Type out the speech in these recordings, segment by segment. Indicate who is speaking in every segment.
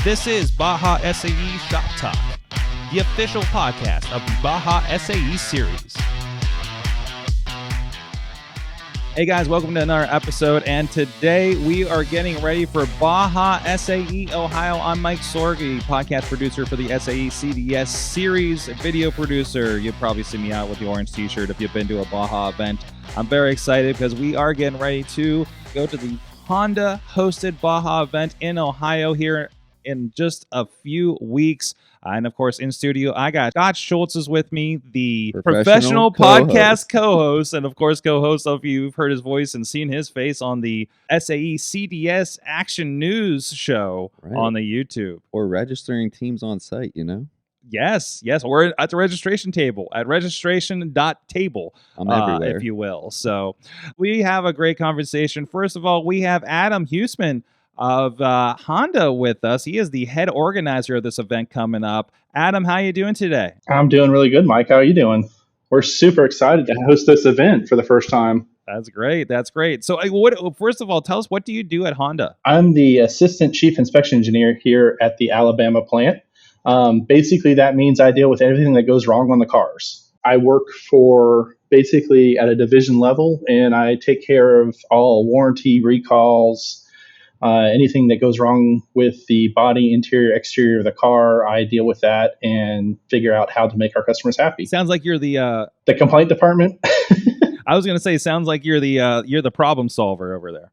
Speaker 1: This is Baja SAE Shop Talk, the official podcast of the Baja SAE series. Hey guys, welcome to another episode, and today we are getting ready for Baja SAE Ohio. I'm Mike Sorgi, podcast producer for the SAE CDS series, video producer. You'll probably see me out with the orange t-shirt if you've been to a Baja event. I'm very excited because we are getting ready to go to the Honda-hosted Baja event in Ohio here in just a few weeks. And of course, in studio, I got Scott Schultz is with me, the professional podcast co-host, and of course, co-host of you've heard his voice and seen his face on the SAE CDS Action News show on the YouTube.
Speaker 2: Or registering teams on site, you know?
Speaker 1: Yes. We're at the registration table at registration.table,
Speaker 2: I'm everywhere,
Speaker 1: if you will. So we have a great conversation. First of all, we have Adam Hussemann of Honda with us. He is the head organizer of this event coming up. Adam, how you doing today?
Speaker 3: I'm doing really good, Mike. How are you doing? We're super excited to host this event for the first time.
Speaker 1: That's great. So first of all, tell us, what do you do at Honda?
Speaker 3: I'm the assistant chief inspection engineer here at the Alabama plant. Basically, that means I deal with everything that goes wrong on the cars. I work for basically at a division level, and I take care of all warranty, recalls, anything that goes wrong with the body, interior, exterior of the car. I deal with that and figure out how to make our customers happy.
Speaker 1: Sounds like you're the
Speaker 3: complaint department.
Speaker 1: I was going to say, sounds like you're the problem solver over there.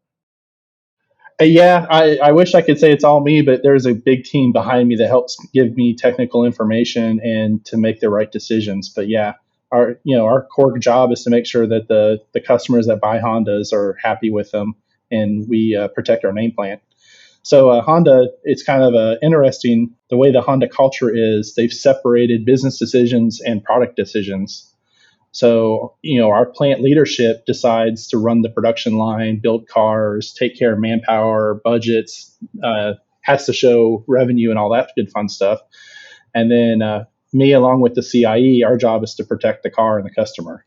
Speaker 3: Yeah, I wish I could say it's all me, but there's a big team behind me that helps give me technical information and to make the right decisions. But yeah, our core job is to make sure that the customers that buy Hondas are happy with them, and we protect our nameplate. So Honda, it's kind of interesting the way the Honda culture is. They've separated business decisions and product decisions. So, our plant leadership decides to run the production line, build cars, take care of manpower, budgets, has to show revenue and all that good fun stuff. And then me, along with the CIE, our job is to protect the car and the customer.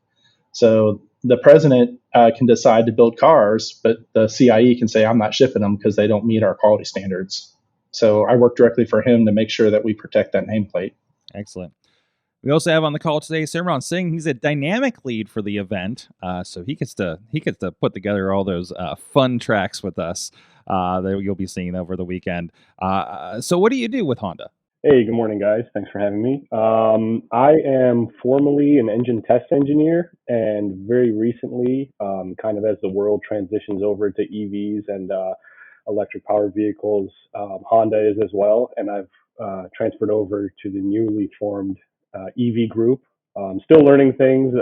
Speaker 3: So the president can decide to build cars, but the CIE can say, I'm not shipping them because they don't meet our quality standards. So I work directly for him to make sure that we protect that nameplate.
Speaker 1: Excellent. We also have on the call today Simran Singh. He's a dynamic lead for the event, so he gets to put together all those fun tracks with us that you'll be seeing over the weekend. So what do you do with Honda?
Speaker 4: Hey, good morning, guys. Thanks for having me. I am formally an engine test engineer, and very recently, kind of as the world transitions over to EVs and electric powered vehicles, Honda is as well, and I've transferred over to the newly formed EV group. Still learning things.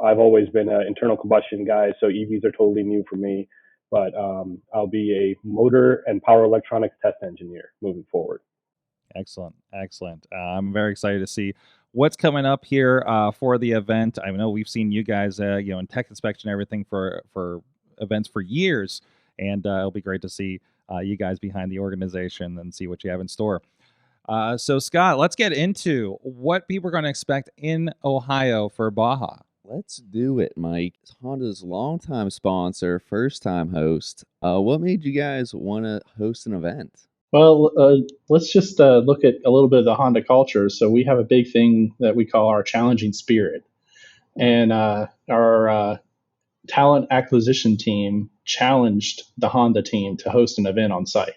Speaker 4: I've always been an internal combustion guy, so EVs are totally new for me, but I'll be a motor and power electronics test engineer moving forward.
Speaker 1: Excellent. I'm very excited to see what's coming up here for the event. I know we've seen you guys, in tech inspection, everything for events for years, and it'll be great to see you guys behind the organization and see what you have in store. So Scott, let's get into what people are going to expect in Ohio for Baja.
Speaker 2: Let's do it, Mike. Honda's longtime sponsor, first-time host. What made you guys want to host an event?
Speaker 3: Well, let's just look at a little bit of the Honda culture. So we have a big thing that we call our challenging spirit. And our talent acquisition team challenged the Honda team to host an event on site.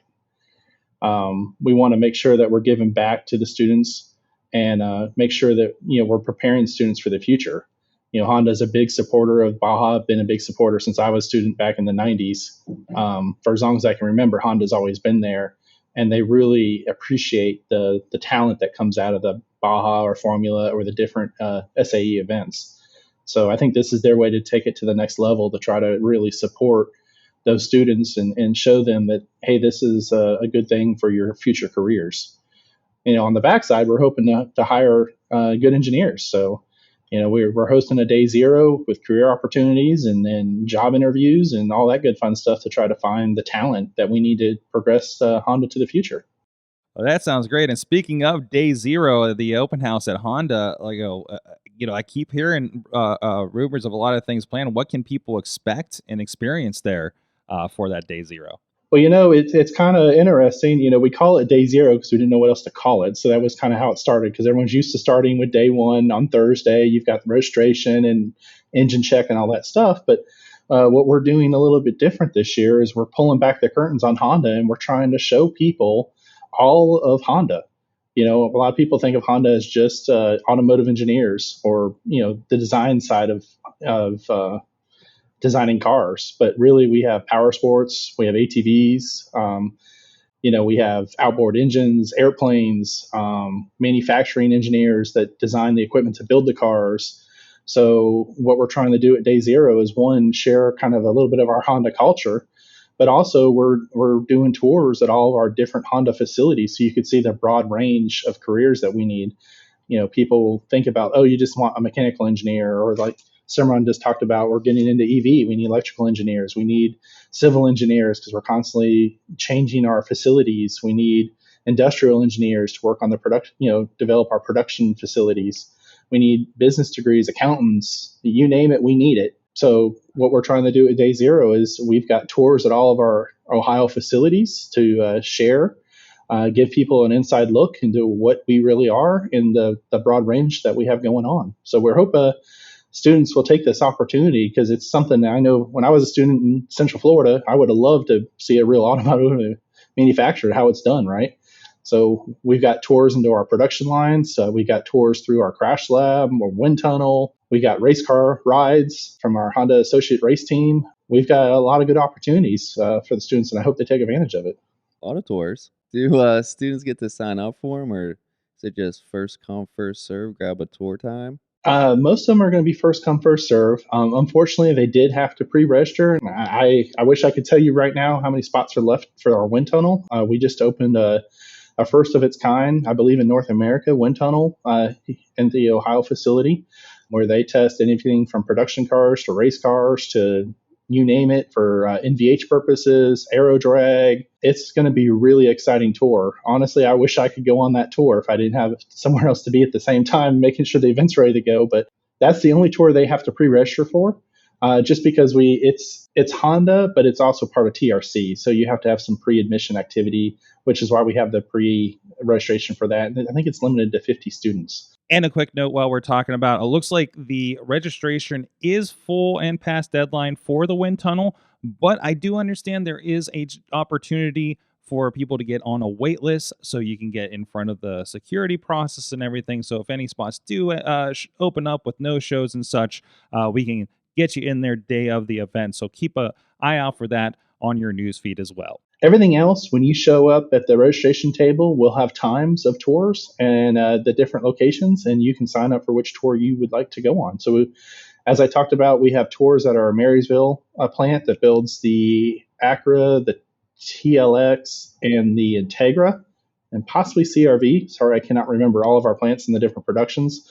Speaker 3: We want to make sure that we're giving back to the students and make sure that we're preparing students for the future. Honda is a big supporter of Baja. I've been a big supporter since I was a student back in the 90s. For as long as I can remember, Honda's always been there. And they really appreciate the talent that comes out of the Baja or Formula or the different SAE events. So I think this is their way to take it to the next level, to try to really support those students and show them that, hey, this is a good thing for your future careers. On the backside, we're hoping to hire good engineers. So, we're hosting a day zero with career opportunities and then job interviews and all that good fun stuff to try to find the talent that we need to progress Honda to the future.
Speaker 1: Well, that sounds great. And speaking of day zero, the open house at Honda, I keep hearing rumors of a lot of things planned. What can people expect and experience there for that day zero?
Speaker 3: Well, it's kind of interesting. We call it day zero because we didn't know what else to call it. So that was kind of how it started, because everyone's used to starting with day one on Thursday. You've got the registration and engine check and all that stuff. But what we're doing a little bit different this year is we're pulling back the curtains on Honda, and we're trying to show people all of Honda. A lot of people think of Honda as just automotive engineers, or the design side of designing cars, but really we have power sports, we have ATVs, we have outboard engines, airplanes, manufacturing engineers that design the equipment to build the cars. So what we're trying to do at day zero is, one, share kind of a little bit of our Honda culture, but also we're doing tours at all of our different Honda facilities, so you could see the broad range of careers that we need. People think about, oh, you just want a mechanical engineer, or like Simran just talked about, we're getting into EV. We need electrical engineers. We need civil engineers because we're constantly changing our facilities. We need industrial engineers to work on the production, develop our production facilities. We need business degrees, accountants, you name it, we need it. So what we're trying to do at day zero is we've got tours at all of our Ohio facilities to share, give people an inside look into what we really are in the broad range that we have going on. So we're hoping students will take this opportunity, because it's something that I know when I was a student in Central Florida, I would have loved to see a real automotive manufacturer, how it's done, right? So we've got tours into our production lines. We got tours through our crash lab or wind tunnel. We got race car rides from our Honda Associate Race Team. We've got a lot of good opportunities for the students, and I hope they take advantage of it.
Speaker 2: A lot of tours. Do students get to sign up for them, or is it just first come, first serve, grab a tour time?
Speaker 3: Most of them are going to be first come, first serve. Unfortunately, they did have to pre-register. I wish I could tell you right now how many spots are left for our wind tunnel. We just opened a first of its kind, I believe, in North America, wind tunnel in the Ohio facility, where they test anything from production cars to race cars to you name it, for NVH purposes, aero drag. It's going to be a really exciting tour. Honestly, I wish I could go on that tour if I didn't have somewhere else to be at the same time, making sure the event's ready to go. But that's the only tour they have to pre-register for, just because it's Honda, but it's also part of TRC. So you have to have some pre-admission activity, which is why we have the pre-registration for that. And I think it's limited to 50 students.
Speaker 1: And a quick note while we're talking about, it looks like the registration is full and past deadline for the wind tunnel, but I do understand there is a opportunity for people to get on a wait list, so you can get in front of the security process and everything. So if any spots do open up with no shows and such, we can get you in there day of the event. So keep an eye out for that on your news feed as well.
Speaker 3: Everything else, when you show up at the registration table, we'll have times of tours and the different locations, and you can sign up for which tour you would like to go on. So as I talked about, we have tours at our Marysville plant that builds the Acura, the TLX, and the Integra, and possibly CRV. Sorry, I cannot remember all of our plants in the different productions.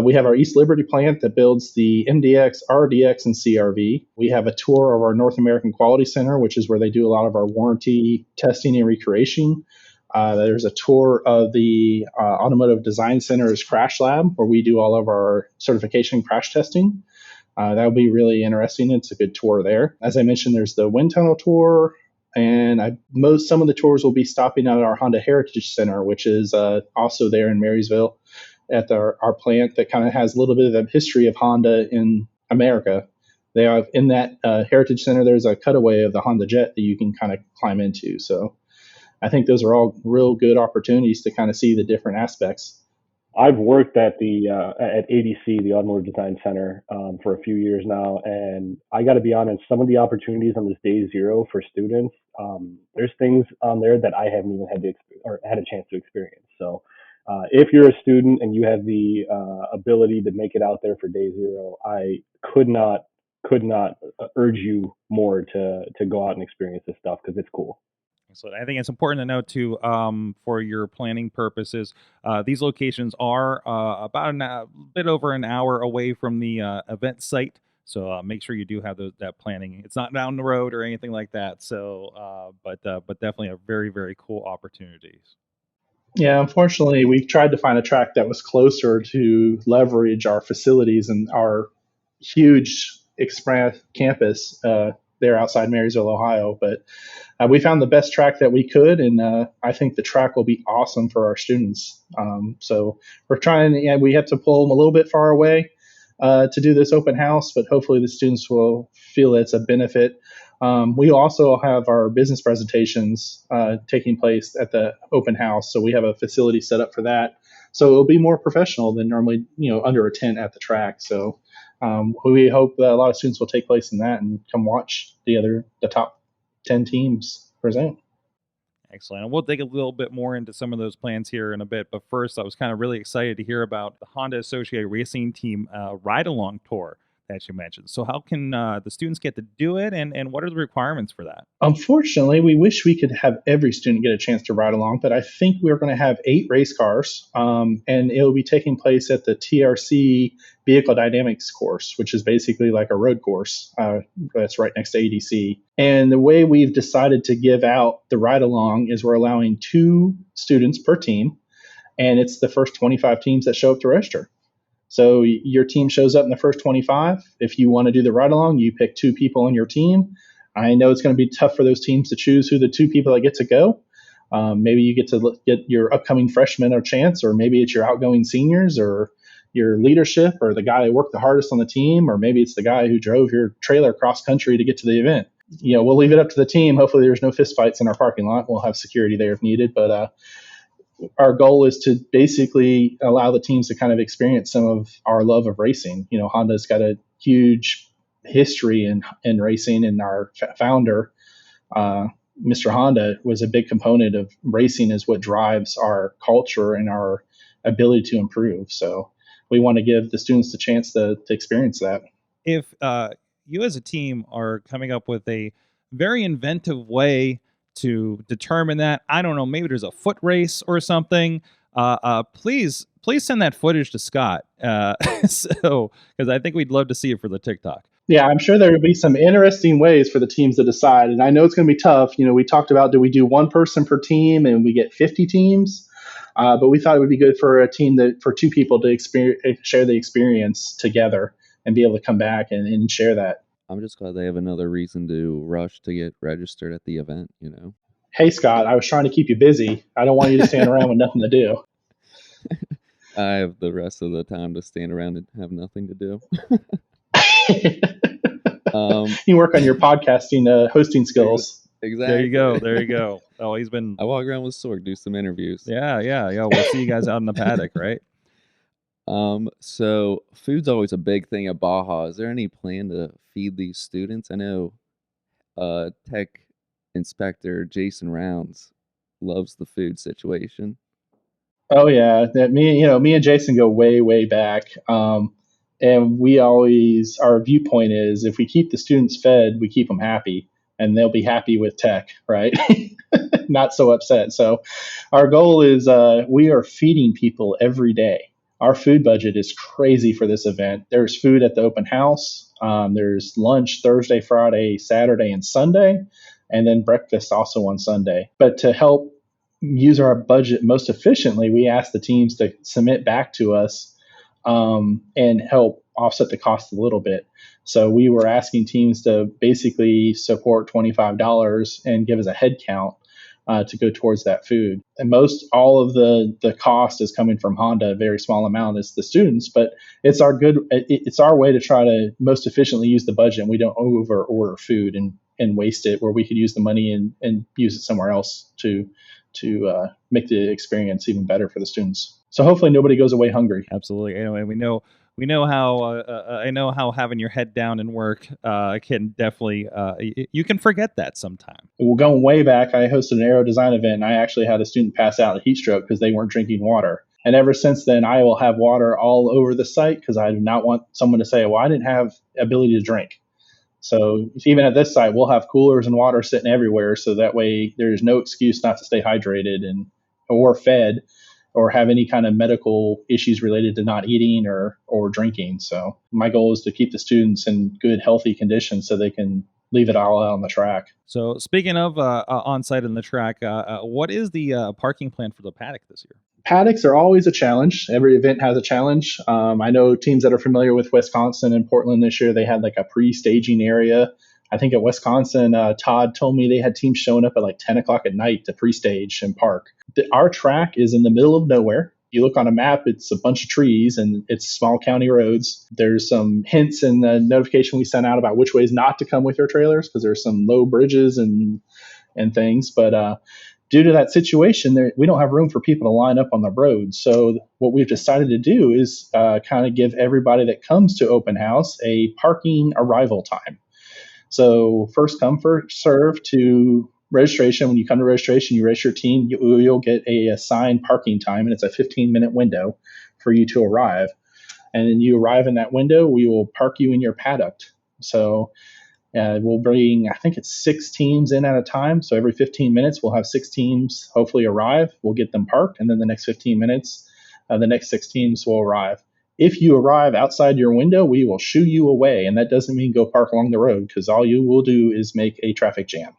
Speaker 3: We have our East Liberty plant that builds the MDX, RDX, and CRV. We have a tour of our North American Quality Center, which is where they do a lot of our warranty testing and recreation. There's a tour of the Automotive Design Center's Crash Lab, where we do all of our certification crash testing. That'll be really interesting. It's a good tour there. As I mentioned, there's the wind tunnel tour, and some of the tours will be stopping at our Honda Heritage Center, which is also there in Marysville, at our plant that kind of has a little bit of the history of Honda in America. They have in that Heritage Center, there's a cutaway of the Honda Jet that you can kind of climb into. So I think those are all real good opportunities to kind of see the different aspects.
Speaker 4: I've worked at the at ADC, the Automotive Design Center, for a few years now, and I got to be honest, some of the opportunities on this day zero for students, there's things on there that I haven't even had a chance to experience. So if you're a student and you have the ability to make it out there for day zero, I could not urge you more to go out and experience this stuff, because it's cool.
Speaker 1: So I think it's important to note too, for your planning purposes, these locations are about a bit over an hour away from the event site. So make sure you do have that planning. It's not down the road or anything like that. So, but definitely a very, very cool opportunities.
Speaker 3: Yeah, unfortunately, we've tried to find a track that was closer to leverage our facilities and our huge express campus there outside Marysville, Ohio. But we found the best track that we could, and I think the track will be awesome for our students. So we're trying. We have to pull them a little bit far away to do this open house, but hopefully the students will feel it's a benefit. We also have our business presentations taking place at the open house, so we have a facility set up for that. So it'll be more professional than normally, under a tent at the track. So we hope that a lot of students will take place in that and come watch the top 10 teams present.
Speaker 1: Excellent. And we'll dig a little bit more into some of those plans here in a bit. But first, I was kind of really excited to hear about the Honda Associated Racing Team Ride Along Tour that you mentioned. So how can the students get to do it, and what are the requirements for that?
Speaker 3: Unfortunately, we wish we could have every student get a chance to ride along, but I think we're going to have 8 race cars, and it will be taking place at the TRC Vehicle Dynamics course, which is basically like a road course that's right next to ADC. And the way we've decided to give out the ride along is we're allowing 2 students per team, and it's the first 25 teams that show up to register. So your team shows up in the first 25. If you want to do the ride along, you pick 2 people on your team. I know it's going to be tough for those teams to choose who the 2 people that get to go. Maybe you get to get your upcoming freshmen a chance, or maybe it's your outgoing seniors, or your leadership, or the guy who worked the hardest on the team, or maybe it's the guy who drove your trailer cross country to get to the event. We'll leave it up to the team. Hopefully there's no fistfights in our parking lot. We'll have security there if needed, but our goal is to basically allow the teams to kind of experience some of our love of racing. Honda's got a huge history in racing, and our founder, Mr. Honda, was a big component of racing, is what drives our culture and our ability to improve. So we want to give the students the chance to experience that.
Speaker 1: If you as a team are coming up with a very inventive way to determine that, I don't know, maybe there's a foot race or something, please send that footage to Scott. So, because I think we'd love to see it for the TikTok.
Speaker 3: Yeah, I'm sure there would be some interesting ways for the teams to decide. And I know it's going to be tough. We talked about, do we do 1 person per team and we get 50 teams? But we thought it would be good for a team for 2 people to share the experience together and be able to come back and share that.
Speaker 2: I'm just glad they have another reason to rush to get registered at the event,
Speaker 3: Hey, Scott, I was trying to keep you busy. I don't want you to stand around with nothing to do.
Speaker 2: I have the rest of the time to stand around and have nothing to do.
Speaker 3: You work on your podcasting hosting skills.
Speaker 2: Exactly.
Speaker 1: There you go. Oh, he's been.
Speaker 2: I walk around with Sorg, do some interviews.
Speaker 1: Yeah. We'll see you guys out in the paddock, right?
Speaker 2: So food's always a big thing at Baja. Is there any plan to feed these students? I know Tech Inspector Jason Rounds loves the food situation.
Speaker 3: Oh yeah, me and Jason go way, way back. And we always, our viewpoint is, if we keep the students fed, we keep them happy, and they'll be happy with Tech, right? Not so upset. So our goal is we are feeding people every day. Our food budget is crazy for this event. There's food at the open house. There's lunch Thursday, Friday, Saturday, and Sunday, and then breakfast also on Sunday. But to help use our budget most efficiently, we ask the teams to submit back to us and help offset the cost a little bit. So we were asking teams to basically support $25 and give us a head count to go towards that food. And all of the cost is coming from Honda. A very small amount is the students, but it's our way to try to most efficiently use the budget, and we don't over order food and waste it, where we could use the money and use it somewhere else to make the experience even better for the students. So hopefully nobody goes away hungry.
Speaker 1: Absolutely. Anyway, we know how I know how having your head down and work can definitely you can forget that sometime.
Speaker 3: We're going way back. I hosted an aero design event, and I actually had a student pass out a heat stroke because they weren't drinking water. And ever since then, I will have water all over the site because I do not want someone to say, well, I didn't have ability to drink. So even at this site, we'll have coolers and water sitting everywhere, so that way there's no excuse not to stay hydrated or fed, or have any kind of medical issues related to not eating or drinking. So my goal is to keep the students in good, healthy condition so they can leave it all out on the track.
Speaker 1: So speaking of on-site on the track, what is the parking plan for the paddock this year?
Speaker 3: Paddocks are always a challenge. Every event has a challenge. I know teams that are familiar with Wisconsin and Portland this year, they had like a pre-staging area I think at Wisconsin, Todd told me they had teams showing up at like 10 o'clock at night to pre-stage and park. Our track is in the middle of nowhere. You look on a map, it's a bunch of trees and it's small county roads. There's some hints in the notification we sent out about which ways not to come with your trailers because there's some low bridges and things. But due to that situation, we don't have room for people to line up on the road. So what we've decided to do is kind of give everybody that comes to open house a parking arrival time. So first come, first serve to registration. When you come to registration, you register your team, you'll get a assigned parking time, and it's a 15-minute window for you to arrive. And then you arrive in that window, we will park you in your paddock. So we'll bring, I think it's 6 teams in at a time. So every 15 minutes, we'll have 6 teams hopefully arrive. We'll get them parked. And then the next 15 minutes, the next 6 teams will arrive. If you arrive outside your window, we will shoo you away. And that doesn't mean go park along the road because all you will do is make a traffic jam.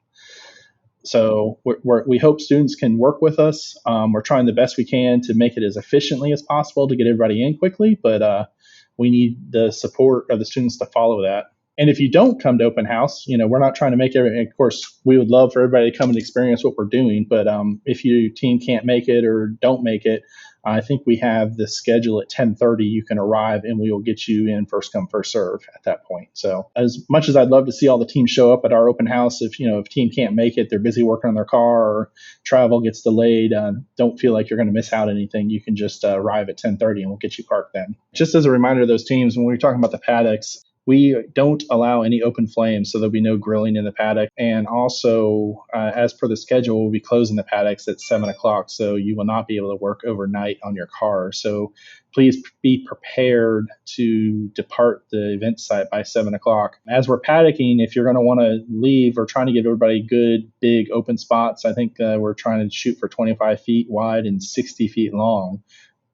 Speaker 3: So we hope students can work with us. We're trying the best we can to make it as efficiently as possible to get everybody in quickly. But we need the support of the students to follow that. And if you don't come to open house, we're not trying to make everything. Of course, we would love for everybody to come and experience what we're doing. But if your team can't make it or don't make it, I think we have the schedule at 10:30. You can arrive and we will get you in first come, first serve at that point. So as much as I'd love to see all the teams show up at our open house, if team can't make it, they're busy working on their car or travel gets delayed, don't feel like you're going to miss out anything. You can just arrive at 10:30 and we'll get you parked then. Just as a reminder to those teams, when we're talking about the paddocks, we don't allow any open flames, so there'll be no grilling in the paddock. And also, as per the schedule, we'll be closing the paddocks at 7 o'clock, so you will not be able to work overnight on your car. So please be prepared to depart the event site by 7 o'clock. As we're paddocking, if you're going to want to leave, we're trying to give everybody good, big open spots. I think we're trying to shoot for 25 feet wide and 60 feet long.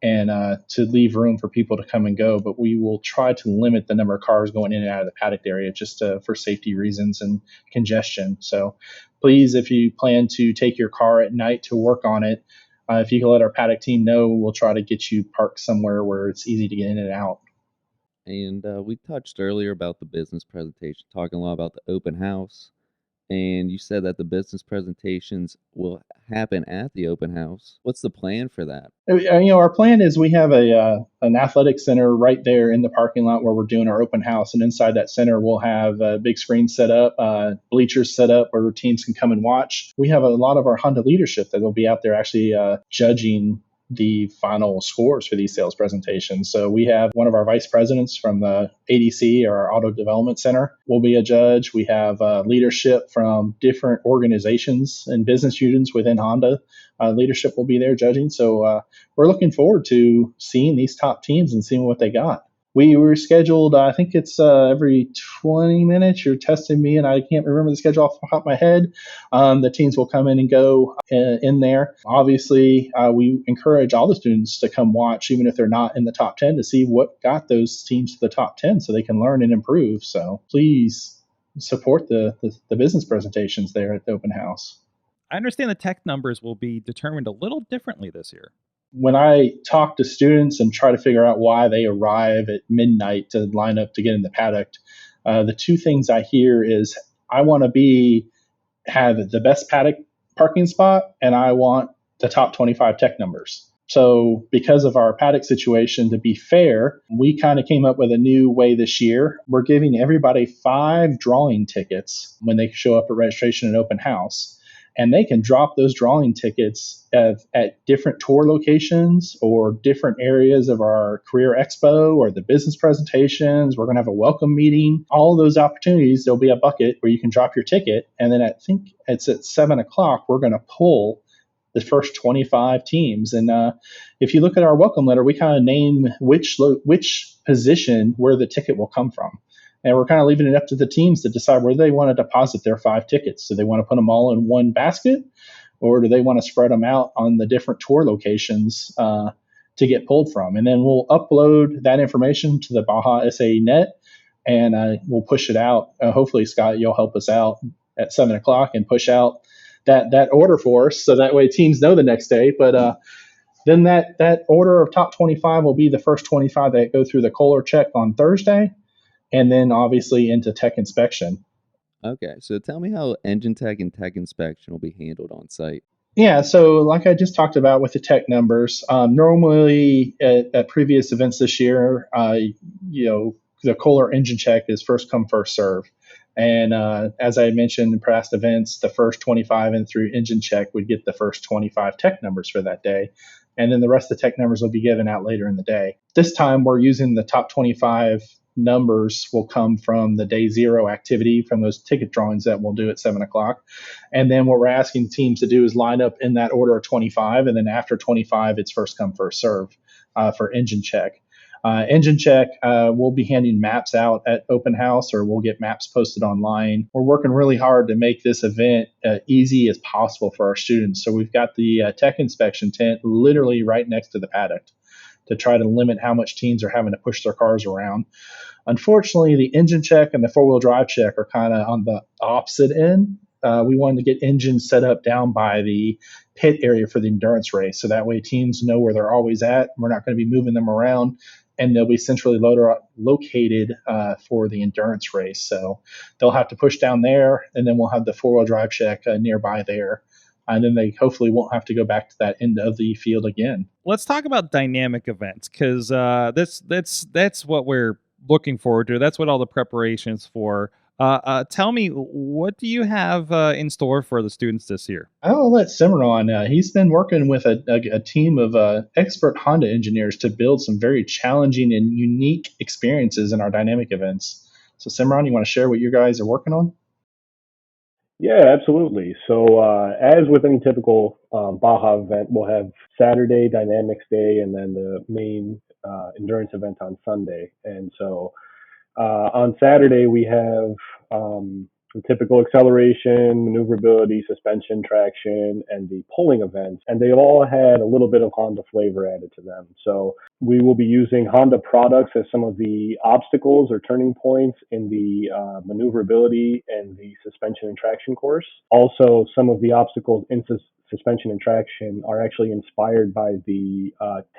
Speaker 3: And to leave room for people to come and go. But we will try to limit the number of cars going in and out of the paddock area just for safety reasons and congestion. So please, if you plan to take your car at night to work on it, if you can let our paddock team know, we'll try to get you parked somewhere where it's easy to get in and out.
Speaker 2: And we touched earlier about the business presentation, talking a lot about the open house. And you said that the business presentations will happen at the open house. What's the plan for that?
Speaker 3: Our plan is we have an athletic center right there in the parking lot where we're doing our open house. And inside that center, we'll have a big screen set up, bleachers set up where teams can come and watch. We have a lot of our Honda leadership that will be out there actually judging the final scores for these sales presentations. So we have one of our vice presidents from the ADC, or our Auto Development Center, will be a judge. We have leadership from different organizations and business units within Honda. Leadership will be there judging. So we're looking forward to seeing these top teams and seeing what they got. We were scheduled, I think it's every 20 minutes. You're testing me, and I can't remember the schedule off the top of my head. The teams will come in and go in there. Obviously, we encourage all the students to come watch, even if they're not in the top 10, to see what got those teams to the top 10 so they can learn and improve. So please support the business presentations there at the open house.
Speaker 1: I understand the tech numbers will be determined a little differently this year.
Speaker 3: When I talk to students and try to figure out why they arrive at midnight to line up to get in the paddock, the 2 things I hear is I want to have the best paddock parking spot, and I want the top 25 tech numbers. So because of our paddock situation, to be fair, we kind of came up with a new way this year. We're giving everybody 5 drawing tickets when they show up at registration and open house. And they can drop those drawing tickets at different tour locations or different areas of our career expo or the business presentations. We're going to have a welcome meeting. All those opportunities, there'll be a bucket where you can drop your ticket. And then I think it's at 7 o'clock, we're going to pull the first 25 teams. And if you look at our welcome letter, we kind of name which position where the ticket will come from. And we're kind of leaving it up to the teams to decide where they want to deposit their 5 tickets. Do they want to put them all in one basket, or do they want to spread them out on the different tour locations to get pulled from? And then we'll upload that information to the Baja SAE net, and we'll push it out. Hopefully, Scott, you'll help us out at 7 o'clock and push out that order for us, so that way teams know the next day. But then that order of top 25 will be the first 25 that go through the Kohler check on Thursday. And then obviously into tech inspection.
Speaker 2: Okay, so tell me how engine tech and tech inspection will be handled on site.
Speaker 3: Yeah, so like I just talked about with the tech numbers, normally at previous events this year, the Kohler engine check is first come, first serve. And as I mentioned in past events, the first 25 and through engine check would get the first 25 tech numbers for that day. And then the rest of the tech numbers will be given out later in the day. This time we're using the top 25 numbers will come from the day zero activity from those ticket drawings that we'll do at 7 o'clock. And then what we're asking teams to do is line up in that order of 25. And then after 25, it's first come, first serve for engine check. Engine check, we'll be handing maps out at open house, or we'll get maps posted online. We're working really hard to make this event easy as possible for our students. So we've got the tech inspection tent literally right next to the paddock to try to limit how much teams are having to push their cars around. Unfortunately, the engine check and the four-wheel drive check are kind of on the opposite end. We wanted to get engines set up down by the pit area for the endurance race. So that way teams know where they're always at. We're not going to be moving them around, and they'll be centrally located for the endurance race. So they'll have to push down there, and then we'll have the four-wheel drive check nearby there. And then they hopefully won't have to go back to that end of the field again.
Speaker 1: Let's talk about dynamic events, because that's what we're looking forward to. That's what all the preparations for. Tell me, what do you have in store for the students this year?
Speaker 3: I'll let Simran. He's been working with a team of expert Honda engineers to build some very challenging and unique experiences in our dynamic events. So, Simran, you want to share what you guys are working on?
Speaker 4: Yeah, absolutely. So, as with any typical Baja event, we'll have Saturday Dynamics Day and then the main endurance event on Sunday. And so, on Saturday, we have the typical acceleration, maneuverability, suspension, traction, and the pulling events. And they all had a little bit of Honda flavor added to them. So we will be using Honda products as some of the obstacles or turning points in the maneuverability and the suspension and traction course. Also, some of the obstacles in suspension and traction are actually inspired by the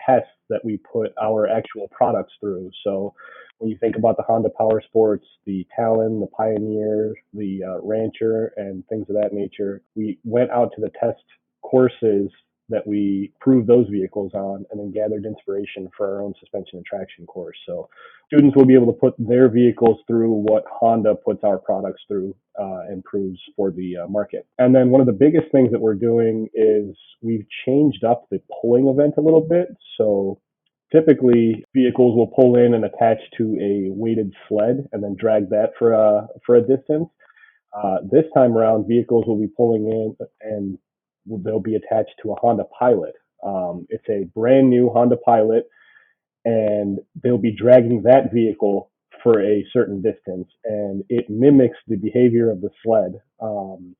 Speaker 4: tests that we put our actual products through. So when you think about the Honda Power Sports, the Talon, the Pioneer, the Rancher, and things of that nature, we went out to the test courses that we proved those vehicles on and then gathered inspiration for our own suspension and traction course. So students will be able to put their vehicles through what Honda puts our products through and proves for the market. And then one of the biggest things that we're doing is we've changed up the pulling event a little bit. So typically, vehicles will pull in and attach to a weighted sled and then drag that for a distance. This time around, vehicles will be pulling in and they'll be attached to a Honda Pilot. It's a brand new Honda Pilot, and they'll be dragging that vehicle for a certain distance, and it mimics the behavior of the sled.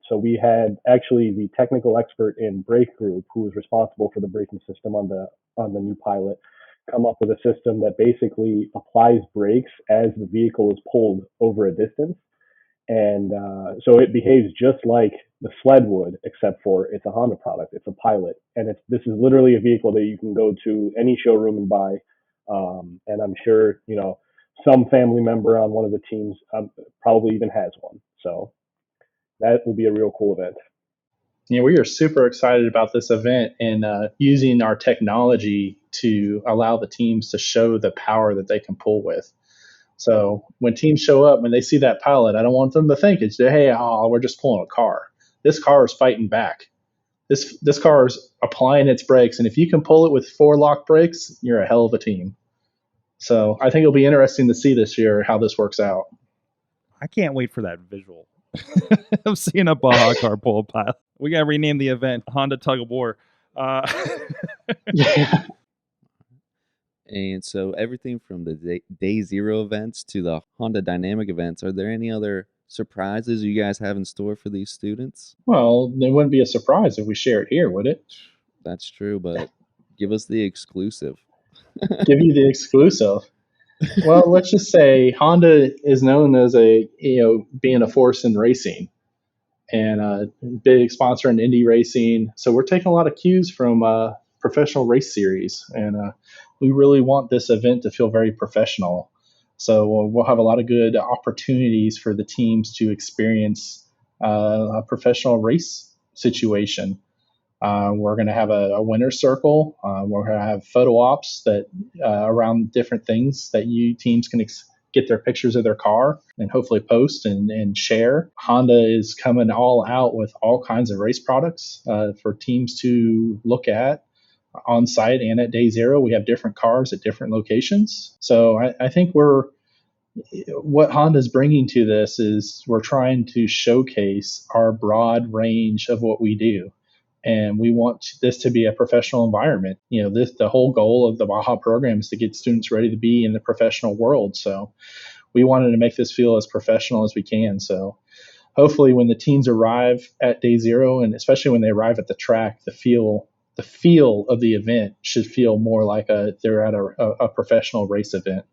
Speaker 4: So we had actually the technical expert in brake group, who was responsible for the braking system on the new Pilot, come up with a system that basically applies brakes as the vehicle is pulled over a distance. And so it behaves just like the sled would, except for it's a Honda product. It's a Pilot. And this is literally a vehicle that you can go to any showroom and buy. And I'm sure, some family member on one of the teams probably even has one. So that will be a real cool event.
Speaker 3: Yeah, we are super excited about this event and using our technology to allow the teams to show the power that they can pull with. So when teams show up, when they see that Pilot, I don't want them to think it's, hey, we're just pulling a car. This car is fighting back. This car is applying its brakes, and if you can pull it with 4 lock brakes, you're a hell of a team. So I think it'll be interesting to see this year how this works out.
Speaker 1: I can't wait for that visual of seeing a Baja car pull a Pilot. We got to rename the event Honda Tug of War.
Speaker 3: Yeah.
Speaker 2: And so everything from the day zero events to the Honda Dynamic events, are there any other surprises you guys have in store for these students?
Speaker 3: Well, it wouldn't be a surprise if we share it here, would it?
Speaker 2: That's true, but give us the exclusive.
Speaker 3: Give you the exclusive. Well, let's just say Honda is known as being a force in racing and a big sponsor in Indy racing. So we're taking a lot of cues from professional race series, and we really want this event to feel very professional. So we'll have a lot of good opportunities for the teams to experience a professional race situation. We're going to have a winner's circle. We're going to have photo ops that around different things that you teams can get their pictures of their car and hopefully post and share. Honda is coming all out with all kinds of race products for teams to look at on site and at day zero. We have different cars at different locations. So I think what Honda's bringing to this is we're trying to showcase our broad range of what we do. And we want this to be a professional environment. The whole goal of the Baja program is to get students ready to be in the professional world. So we wanted to make this feel as professional as we can. So hopefully when the teams arrive at day zero, and especially when they arrive at the track, the feel of the event should feel more like they're at a professional race event,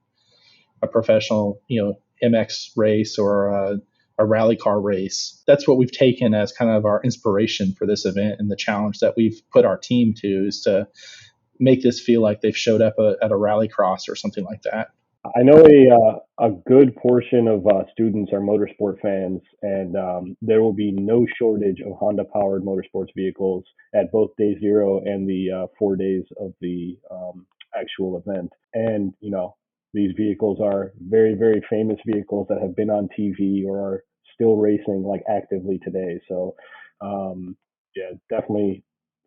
Speaker 3: a professional, MX race or a rally car race. That's what we've taken as kind of our inspiration for this event, and the challenge that we've put our team to is to make this feel like they've showed up at a rally cross or something like that.
Speaker 4: I know a good portion of students are motorsport fans, and there will be no shortage of Honda-powered motorsports vehicles at both day zero and the 4 days of the actual event. And, these vehicles are very, very famous vehicles that have been on TV or are still racing like actively today. So, yeah, definitely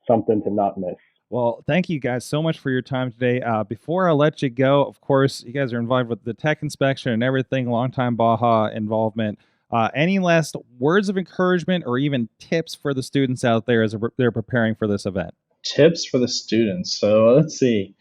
Speaker 4: something to not miss.
Speaker 1: Well, thank you guys so much for your time today. Before I let you go, of course, you guys are involved with the tech inspection and everything, longtime Baja involvement. Any last words of encouragement or even tips for the students out there as they're preparing for this event?
Speaker 3: Tips for the students. So let's see.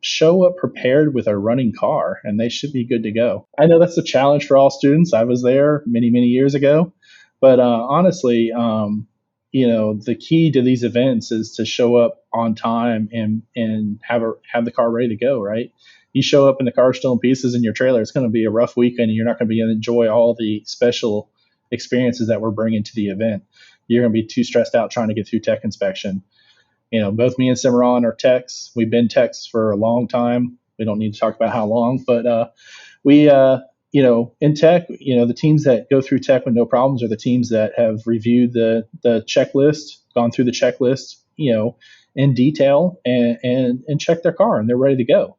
Speaker 3: Show up prepared with a running car, and they should be good to go. I know that's a challenge for all students. I was there many, many years ago, but honestly, the key to these events is to show up on time and have the car ready to go. Right? You show up and the car's still in pieces in your trailer, it's going to be a rough weekend, and you're not going to be able to enjoy all the special experiences that we're bringing to the event. You're going to be too stressed out trying to get through tech inspection. Both me and Simran are techs. We've been techs for a long time. We don't need to talk about how long, but we, in tech, the teams that go through tech with no problems are the teams that have reviewed the checklist, gone through the checklist, in detail and checked their car and they're ready to go.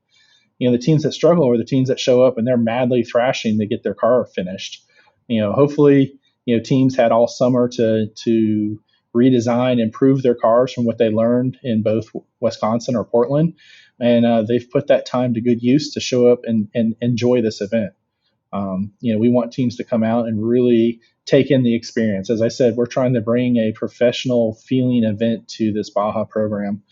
Speaker 3: The teams that struggle are the teams that show up and they're madly thrashing to get their car finished. Hopefully, teams had all summer to redesign, improve their cars from what they learned in both Wisconsin or Portland. And they've put that time to good use to show up and enjoy this event. We want teams to come out and really take in the experience. As I said, we're trying to bring a professional feeling event to this Baja program.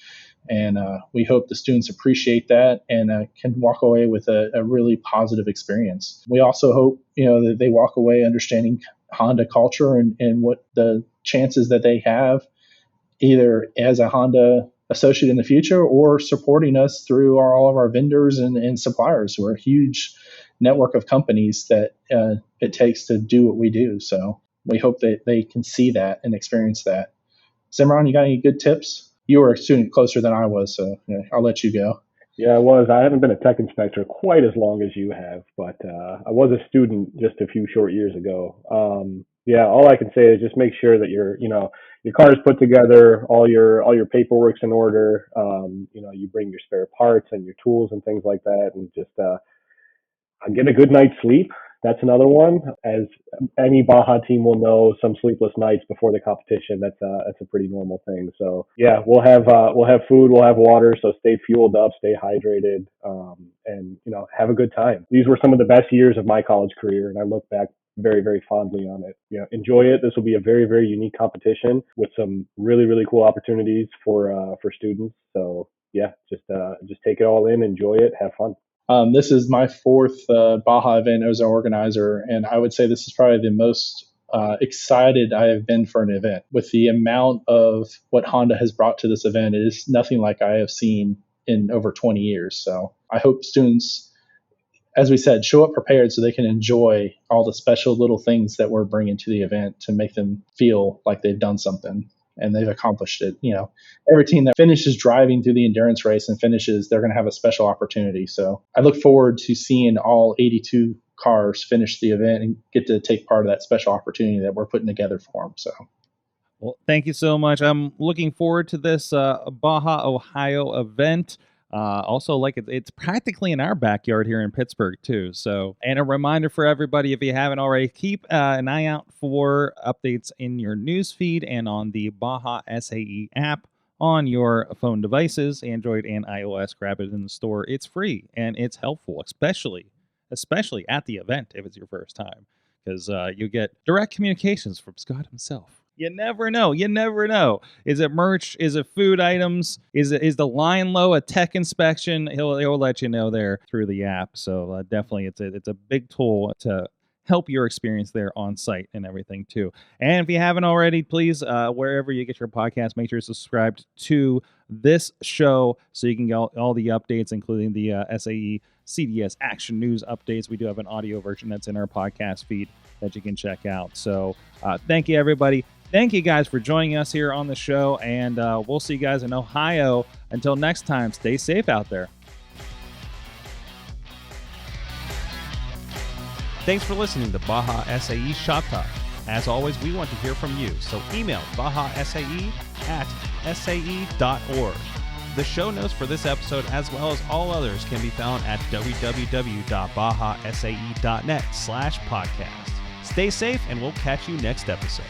Speaker 3: And we hope the students appreciate that and can walk away with a really positive experience. We also hope, that they walk away understanding Honda culture and what the chances that they have either as a Honda associate in the future or supporting us through all of our vendors and suppliers. We're a huge network of companies that it takes to do what we do. So we hope that they can see that and experience that. Simran, you got any good tips? You were a student closer than I was, so I'll let you go.
Speaker 4: Yeah, I was. I haven't been a tech inspector quite as long as you have, but I was a student just a few short years ago. Yeah, all I can say is just make sure that your car is put together, all your paperwork's in order. You bring your spare parts and your tools and things like that, and just get a good night's sleep. That's another one. As any Baja team will know, some sleepless nights before the competition. That's a pretty normal thing. So yeah, we'll have food, we'll have water. So stay fueled up, stay hydrated, and have a good time. These were some of the best years of my college career, and I look back very, very fondly on it. Enjoy it. This will be a very, very unique competition with some really, really cool opportunities for students. So yeah, just take it all in, enjoy it, have fun.
Speaker 3: This is my fourth Baja event as an organizer, and I would say this is probably the most excited I have been for an event. With the amount of what Honda has brought to this event, it is nothing like I have seen in over 20 years. So I hope students, as we said, show up prepared so they can enjoy all the special little things that we're bringing to the event to make them feel like they've done something. and they've accomplished it. Every team that finishes driving through the endurance race and finishes, they're going to have a special opportunity. So I look forward to seeing all 82 cars finish the event and get to take part of that special opportunity that we're putting together for them. So.
Speaker 1: Well, thank you so much. I'm looking forward to this Baja, Ohio event. Also, it's practically in our backyard here in Pittsburgh, too. So, and a reminder for everybody, if you haven't already, keep an eye out for updates in your news feed and on the Baja SAE app on your phone devices, Android and iOS. Grab it in the store. It's free and it's helpful, especially at the event if it's your first time, because you get direct communications from Scott himself. You never know. Is it merch? Is it food items? Is the line low? A tech inspection? He'll let you know there through the app. So definitely, it's a big tool to help your experience there on site and everything too. And if you haven't already, please, wherever you get your podcast, make sure you're subscribed to this show so you can get all the updates, including the SAE CDS Action News updates. We do have an audio version that's in our podcast feed that you can check out. So thank you, everybody. Thank you guys for joining us here on the show, and we'll see you guys in Ohio. Until next time, stay safe out there. Thanks for listening to Baja SAE Shop Talk. As always, we want to hear from you, so email bajasae@sae.org. The show notes for this episode, as well as all others, can be found at www.bajasae.net/podcast. Stay safe, and we'll catch you next episode.